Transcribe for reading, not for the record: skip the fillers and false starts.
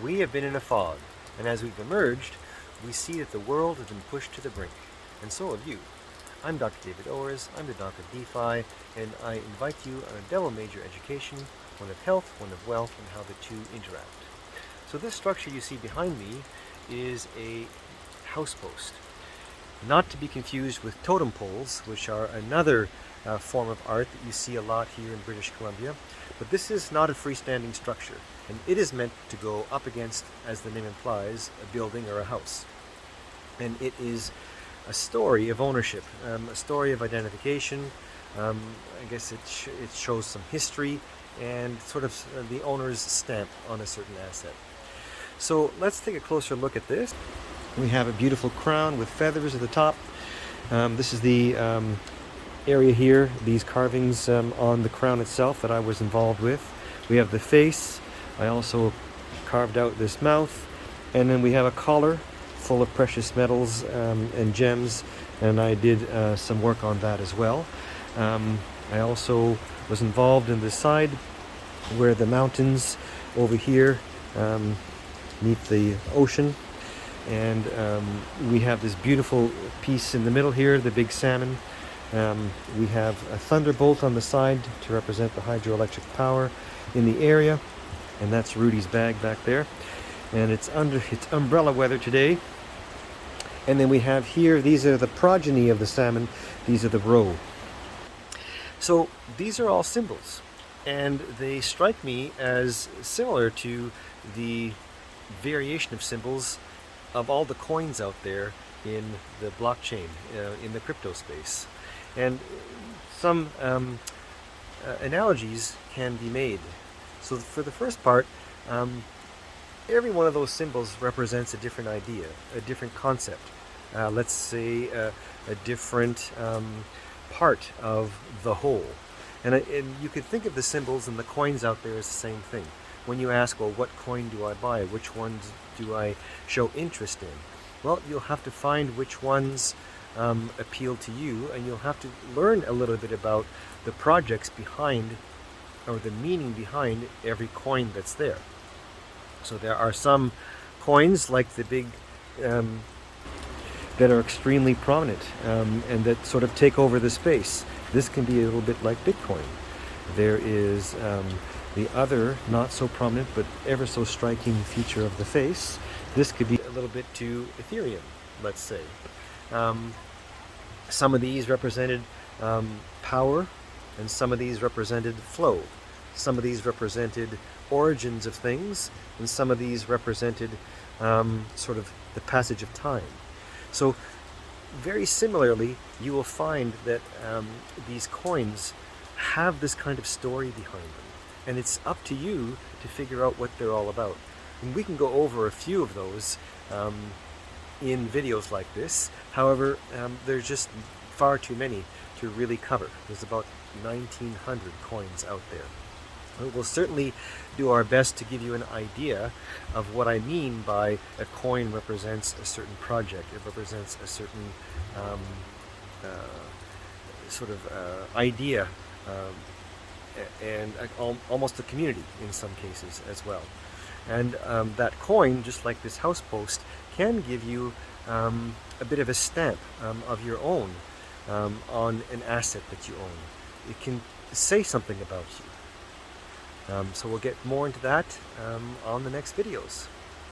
We have been in a fog, and as we've emerged, we see that the world has been pushed to the brink, and so have you. I'm Dr. David Owers, I'm the Doc of DeFi, and I invite you on a double major education, one of health, one of wealth, and how the two interact. So this structure you see behind me is a house post, not to be confused with totem poles, which are another form of art that you see a lot here in British Columbia. But this is not a freestanding structure, and it is meant to go up against, as the name implies, a building or a house. And it is a story of ownership, a story of identification. I guess it shows some history and sort of the owner's stamp on a certain asset. So let's take a closer look at this. We have a beautiful crown with feathers at the top. This is the area here, these carvings on the crown itself that I was involved with. We have the face. I also carved out this mouth. And then we have a collar full of precious metals and gems, and I did some work on that as well. I also was involved in the side where the mountains over here meet the ocean. And we have this beautiful piece in the middle here, the big salmon. We have a thunderbolt on the side to represent the hydroelectric power in the area, and that's Rudy's bag back there. And it's umbrella weather today. And then we have here, these are the progeny of the salmon, these are the roe. So these are all symbols, and they strike me as similar to the variation of symbols of all the coins out there in the blockchain, in the crypto space. And some analogies can be made. So for the first part, every one of those symbols represents a different idea, a different concept. Let's say a different part of the whole. And you could think of the symbols and the coins out there as the same thing. When you ask, well, what coin do I buy? Which ones do I show interest in? Well, you'll have to find which ones appeal to you, and you'll have to learn a little bit about the projects behind, or the meaning behind every coin that's there. So there are some coins, like the big, that are extremely prominent and that sort of take over the space. This can be a little bit like Bitcoin. There is the other, not so prominent, but ever so striking feature of the face. This could be a little bit to Ethereum, let's say. Some of these represented power, and some of these represented flow. Some of these represented origins of things, and some of these represented sort of the passage of time. So very similarly, you will find that these coins have this kind of story behind them. And it's up to you to figure out what they're all about. And we can go over a few of those in videos like this. However, there's just far too many to really cover. There's about 1,900 coins out there. We'll certainly do our best to give you an idea of what I mean by a coin represents a certain project. It represents a certain sort of idea, and almost a community in some cases as well. And that coin, just like this house post, can give you a bit of a stamp of your own on an asset that you own. It can say something about you. So we'll get more into that on the next videos.